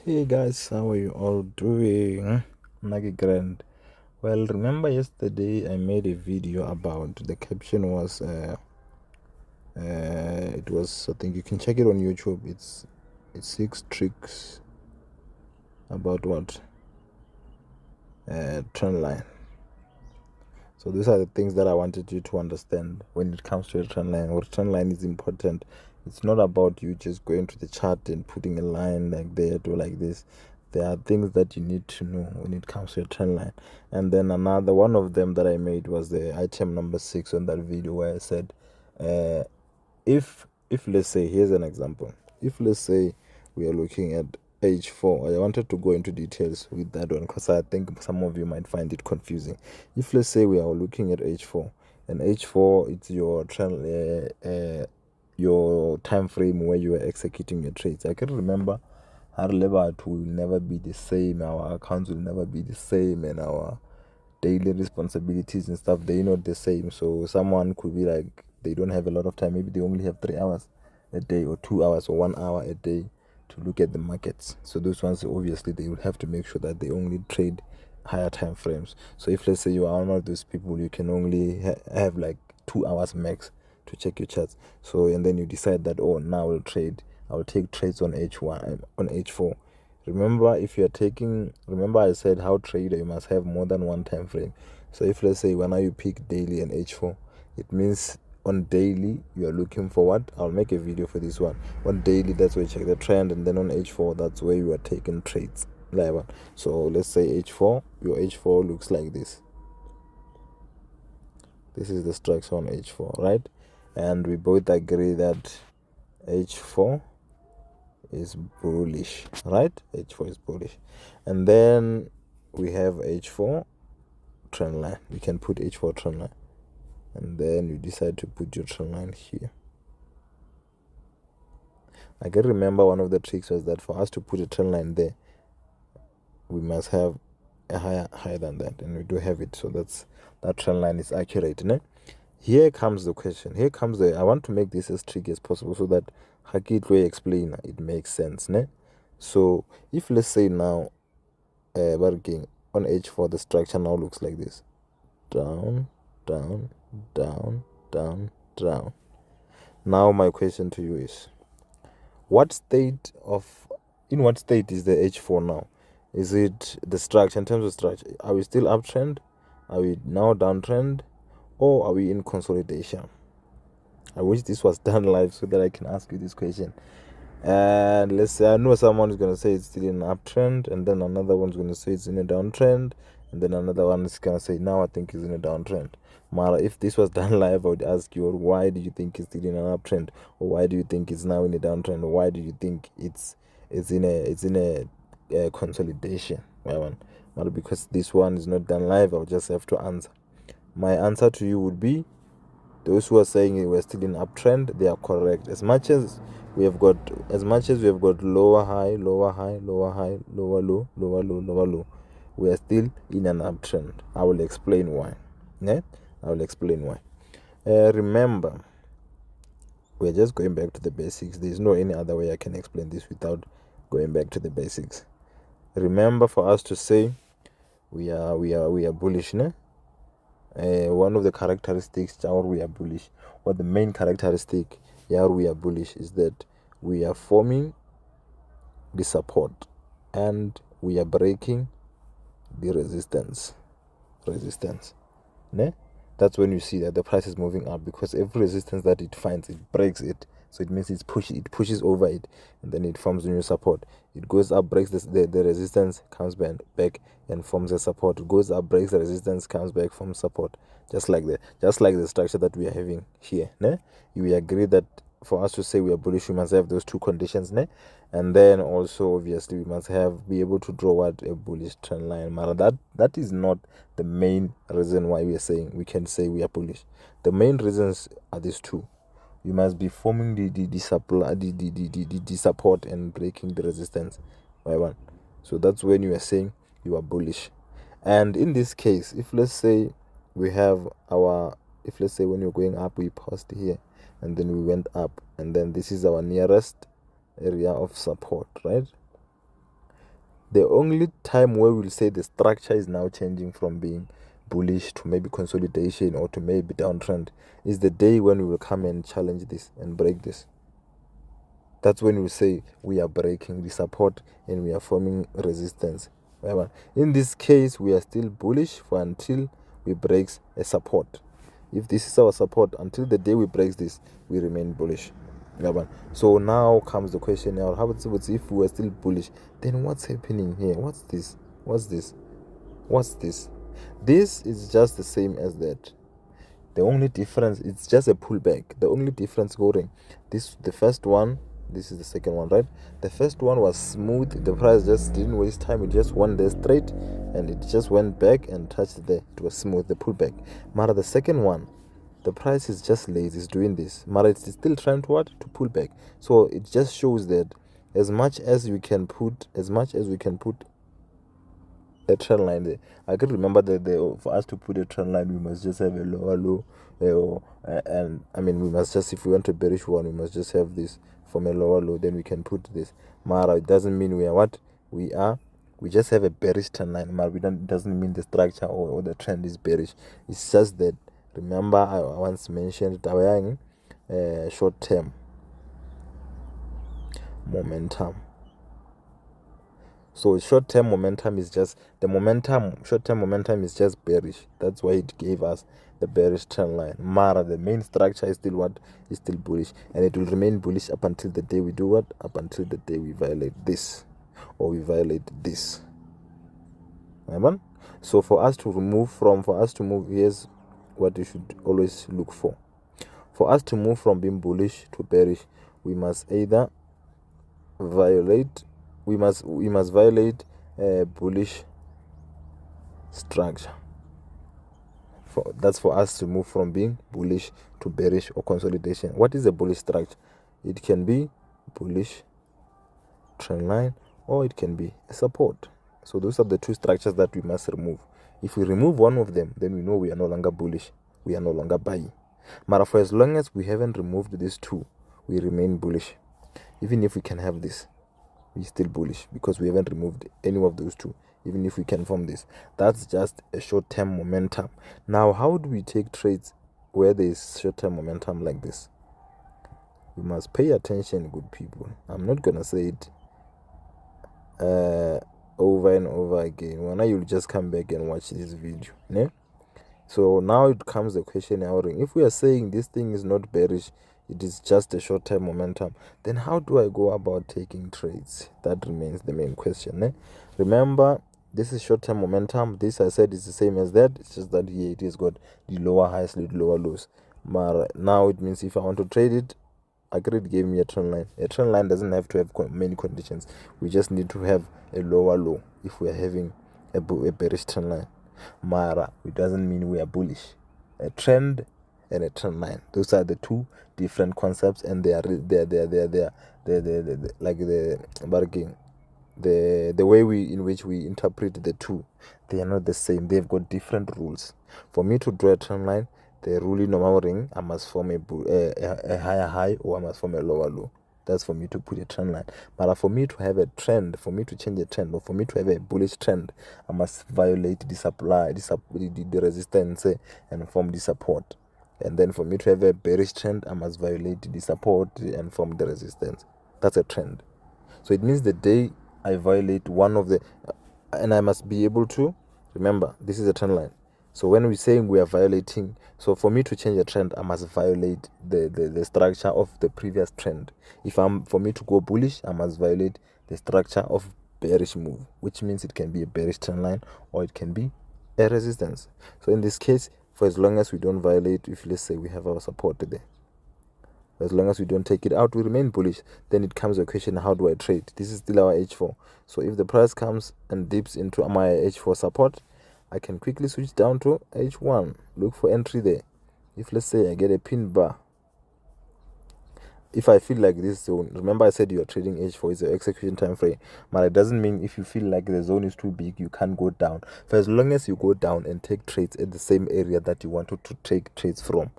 Hey guys, how are you all doing? Nagi Grand. Well, remember yesterday I made a video about the caption was it was, I think you can check it on YouTube. It's 6 tricks about what trendline. So these are the things that I wanted you to understand when it comes to a trendline. What trendline is important. It's not about you just going to the chart and putting a line like that or like this. There are things that you need to know when it comes to a trendline. And then another one of them that I made was the item number 6 on that video where I said, if let's say, here's an example. If let's say we are looking at H4, I wanted to go into details with that one because I think some of you might find it confusing. If let's say we are looking at H4, and H4 it's your trend, your time frame where you are executing your trades. I can remember our level will never be the same, our accounts will never be the same, and our daily responsibilities and stuff, they're not the same. So someone could be like, they don't have a lot of time, maybe they only have 3 hours a day or 2 hours or 1 hour a day to look at the markets. So those ones, obviously they will have to make sure that they only trade higher time frames. So if let's say you are one of those people, you can only have like 2 hours max to check your charts. So and then you decide that, oh, now I'll take trades on H1 on H4. Remember, if you're taking, remember I said how trader you must have more than one time frame. So if let's say when you pick daily and H4, it means on daily you are looking for what? I'll make a video for this one. On daily, that's where you check the trend, and then on H4, that's where you are taking trades. So let's say H4, your H4 looks like this. This is the structure on H4, right? And we both agree that H4 is bullish, right? H4 is bullish. And then we have H4 trend line. You can put H4 trend line, and then you decide to put your trend line here. I can remember one of the tricks was that for us to put a trend line there, we must have a higher than that, and we do have it. So that trend line is accurate, né? Here comes the question. Here comes I want to make this as tricky as possible so that Hakit explain it makes sense, né? So if let's say now working on H4, the structure now looks like this: down, down, down, down, down. Now my question to you is, in what state is the H4 now? Is it the structure? In terms of structure, are we still uptrend? Are we now downtrend? Or are we in consolidation? I wish this was done live so that I can ask you this question. And let's say I know someone is going to say it's still in an uptrend, and then another one's going to say it's in a downtrend, and then another one is going to say now I think it's in a downtrend. Mara, if this was done live, I would ask you, why do you think it's still in an uptrend, or why do you think it's now in a downtrend, or why do you think it's in a consolidation? Mara, because this one is not done live, I'll just have to answer. My answer to you would be, those who are saying we're still in uptrend, they are correct. As much as we have got lower high, lower high, lower high, lower low, lower low, lower low, we are still in an uptrend. I will explain why. Yeah? I will explain why. Remember, we're just going back to the basics. There's no any other way I can explain this without going back to the basics. Remember, for us to say we are bullish, né? One of the characteristics we are bullish, or the main characteristic we are bullish, is that we are forming the support and we are breaking the resistance. Ne? That's when you see that the price is moving up, because every resistance that it finds, it breaks it. So it means it pushes over it, and then it forms a new support. It goes up, breaks the resistance, comes back and forms a support. It goes up, breaks the resistance, comes back, forms support. Just like the structure that we are having here. Ne? We agree that for us to say we are bullish, we must have those two conditions, ne? And then also obviously we must be able to draw out a bullish trend line. That is not the main reason why we can say we are bullish. The main reasons are these two. You must be forming the support and breaking the resistance by one. So that's when you are saying you are bullish. And in this case, if let's say when you're going up, we paused here and then we went up, and then this is our nearest area of support, right? The only time where we'll say the structure is now changing from being bullish to maybe consolidation or to maybe downtrend is the day when we will come and challenge this and break this. That's when we say we are breaking the support and we are forming resistance. In this case, we are still bullish for until we break a support. If this is our support, until the day we break this, we remain bullish. So now comes the question now, how about if we are still bullish, then what's happening here? What's this? This is just the same as that. The only difference, it's just a pullback. The only difference going, the first one, this is the second one, right? The first one was smooth. The price just didn't waste time. It just went there straight and it just went back and touched there. It was smooth, the pullback. Mara, the second one, the price is just lazy. It's doing this. Mara, it's still trying to what? To pull back. So it just shows that as much as we can put a trend line there. I can remember that for us to put a trend line, we must just have a lower low, and I mean we must just, if we want a bearish one, we must just have this from a lower low. Then we can put this. Mara, it doesn't mean we are what we are. We just have a bearish trend line. Mara, it doesn't mean the structure or the trend is bearish. It's just that. Remember, I once mentioned short term momentum. So short-term momentum is just short-term momentum is just bearish. That's why it gave us the bearish trend line. Mara, the main structure is still what? Is still bullish. And it will remain bullish up until the day we do what? Up until the day we violate this. Or we violate this. Right? So for us to move, here's what you should always look for. For us to move from being bullish to bearish, we must either violate a bullish structure. That's for us to move from being bullish to bearish or consolidation. What is a bullish structure? It can be bullish trend line or it can be a support. So those are the two structures that we must remove. If we remove one of them, then we know we are no longer bullish. We are no longer buying. But for as long as we haven't removed these two, we remain bullish. Even if we can have this, we're still bullish because we haven't removed any of those two. Even if we can form this, that's just a short-term momentum. Now, how do we take trades where there is short-term momentum like this? You must pay attention, good people. I'm not gonna say it over and over again. Well, now you'll just come back and watch this video. Ne? So now it comes the question, if we are saying this thing is not bearish, it is just a short-term momentum, then how do I go about taking trades? That remains the main question. Eh? Remember, this is short-term momentum. This, I said, is the same as that. It's just that here it has got the lower highs, the lower lows. But now it means if I want to trade it, Agreed gave me a trend line. A trend line doesn't have to have many conditions. We just need to have a lower low if we are having a bearish trend line. Mara, it doesn't mean we are bullish. A trend and a trend line, those are the two different concepts, and they are like the bargain. The way in which we interpret the two, they are not the same. They've got different rules. For me to draw a trend line, the rule in normal ring, I must form a higher high or I must form a lower low. That's for me to put a trend line. But for me to have a trend, for me to change a trend, or for me to have a bullish trend, I must violate the supply, the resistance, and form the support. And then for me to have a bearish trend, I must violate the support and form the resistance. That's a trend. So it means the day I violate one of the, and I must be able to, remember, this is a trend line. So when we're saying we are violating, so for me to change a trend, I must violate the structure of the previous trend. For me to go bullish, I must violate the structure of bearish move, which means it can be a bearish trend line or it can be a resistance. So in this case, for as long as we don't violate, if let's say we have our support there, as long as we don't take it out, we remain bullish. Then it comes a question, how do I trade? This is still our H4. So if the price comes and dips into my H4 support, I can quickly switch down to H1. Look for entry there. If let's say I get a pin bar, if I feel like this zone, remember I said you are trading H4 is your execution time frame, but it doesn't mean if you feel like the zone is too big, you can't go down. For as long as you go down and take trades at the same area that you wanted to take trades from,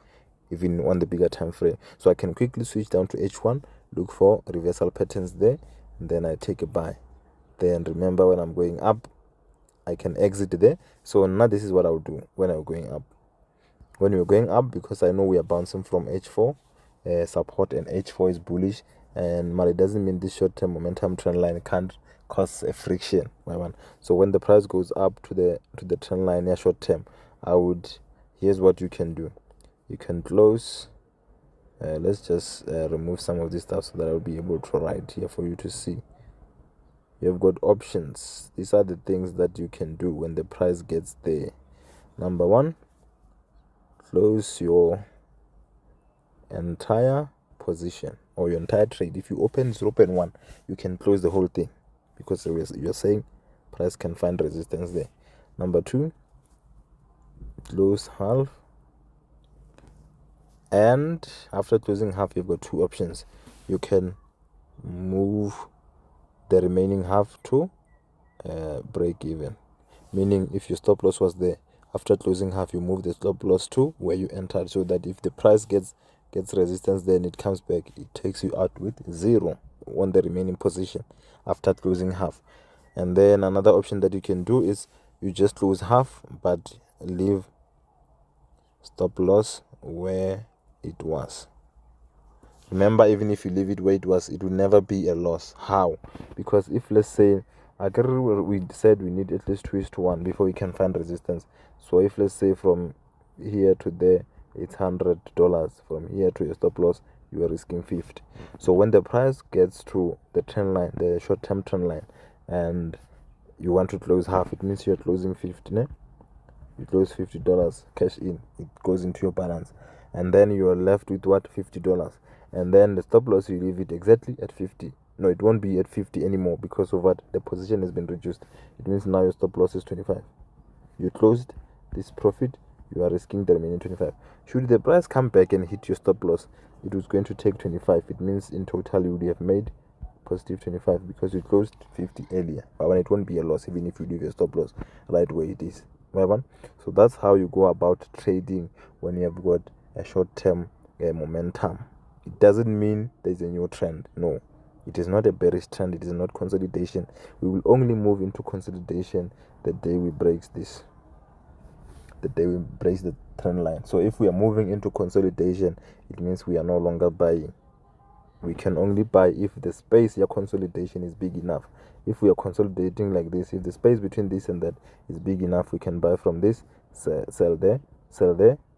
even on the bigger time frame. So I can quickly switch down to H1, look for reversal patterns there, and then I take a buy. Then remember, when I'm going up, I can exit there. So now this is what I'll do when I'm going up. When we're going up, because I know we are bouncing from H4 support, and H4 is bullish, and it doesn't mean this short-term momentum trend line can't cause a friction. So when the price goes up to the trend line short term, here's what you can do. You can close. Let's just remove some of this stuff so that I'll be able to write here for you to see. You've got options. These are the things that you can do when the price gets there. Number one, close your entire position or your entire trade. If you open 0.1, you can close the whole thing, because you're saying price can find resistance there. Number two, close half, and after closing half, you've got two options. You can move the remaining half to break even, meaning if your stop loss was there, after closing half, you move the stop loss to where you entered, so that if the price gets resistance, then it comes back, it takes you out with 0 on the remaining position after closing half. And then another option that you can do is you just close half but leave stop loss where it was. Remember, even if you leave it where it was, it will never be a loss. How? Because if, let's say, we said we need at least 2:1 before we can find resistance. So if, let's say, from here to there it's $100, from here to your stop loss you are risking 50. So when the price gets to the trend line, the short-term trend line, and you want to close half, it means you're closing 50, né? You close $50 cash in, it goes into your balance, and then you are left with what? $50. And then the stop loss, you leave it exactly at 50. No, it won't be at 50 anymore, because of what? The position has been reduced. It means now your stop loss is 25. You closed this profit, you are risking the remaining 25. Should the price come back and hit your stop loss, it was going to take 25. It means in total you would have made positive 25, because you closed 50 earlier. But when it won't be a loss even if you leave your stop loss right where it is. So that's how you go about trading when you have got a short-term momentum. It doesn't mean there's a new trend. No, it is not a bearish trend. It is not consolidation. We will only move into consolidation the day we break this, the day we break the trend line. So if we are moving into consolidation, it means we are no longer buying. We can only buy if the space, your consolidation, is big enough. If we are consolidating like this, if the space between this and that is big enough, we can buy from this, sell there,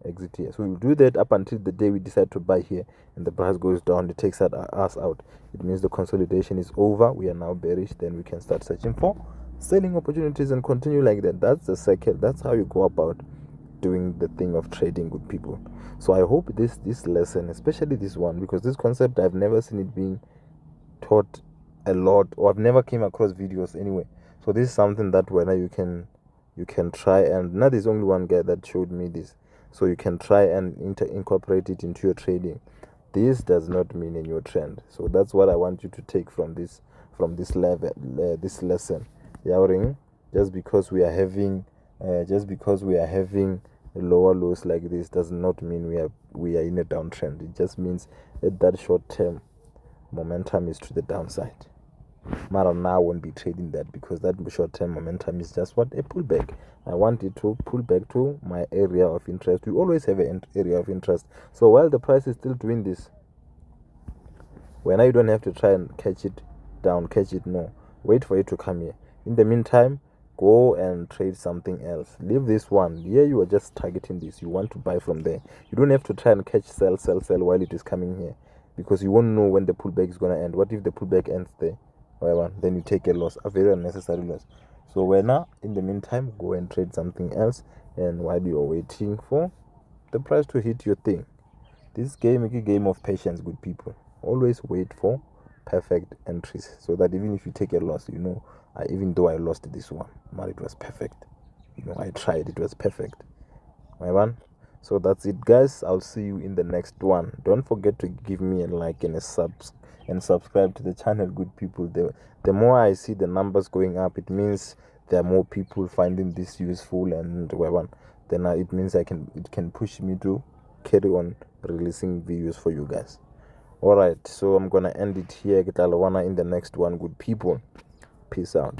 exit here. So we'll do that up until the day we decide to buy here, and the price goes down, it takes us out. It means the consolidation is over, we are now bearish. Then we can start searching for selling opportunities and continue like that. That's the cycle. That's how you go about doing the thing of trading, good people. So I hope this lesson, especially this one, because this concept I've never seen it being taught a lot, or I've never came across videos anyway. So this is something that whether you can try, and now there's only one guy that showed me this, so you can try and incorporate it into your trading. This does not mean a new trend. So that's what I want you to take from this level, this lesson. Yawring, just because we are having lower lows like this does not mean we are in a downtrend. It just means that short-term momentum is to the downside. Mara now won't be trading that, because that short-term momentum is just what? A pullback. I want it to pull back to my area of interest. We always have an area of interest. So while the price is still doing this, when you don't have to try and catch it down, no. Wait for it to come here. In the meantime, go and trade something else. Leave this one. Here you are just targeting this. You want to buy from there. You don't have to try and catch sell while it is coming here, because you won't know when the pullback is going to end. What if the pullback ends there? Then you take a loss, a very unnecessary loss. So now, in the meantime, go and trade something else, and while you're waiting for the price to hit your thing. This game is a game of patience, good people. Always wait for perfect entries, so that even if you take a loss, even though I lost this one, man, it was perfect. I tried, it was perfect. So that's it, guys. I'll see you in the next one. Don't forget to give me a like and a subscribe to the channel, good people. The more I see the numbers going up, it means there are more people finding this useful, and then it means it can push me to carry on releasing videos for you guys. Alright, so I'm gonna end it here. In the next one, good people. Peace out.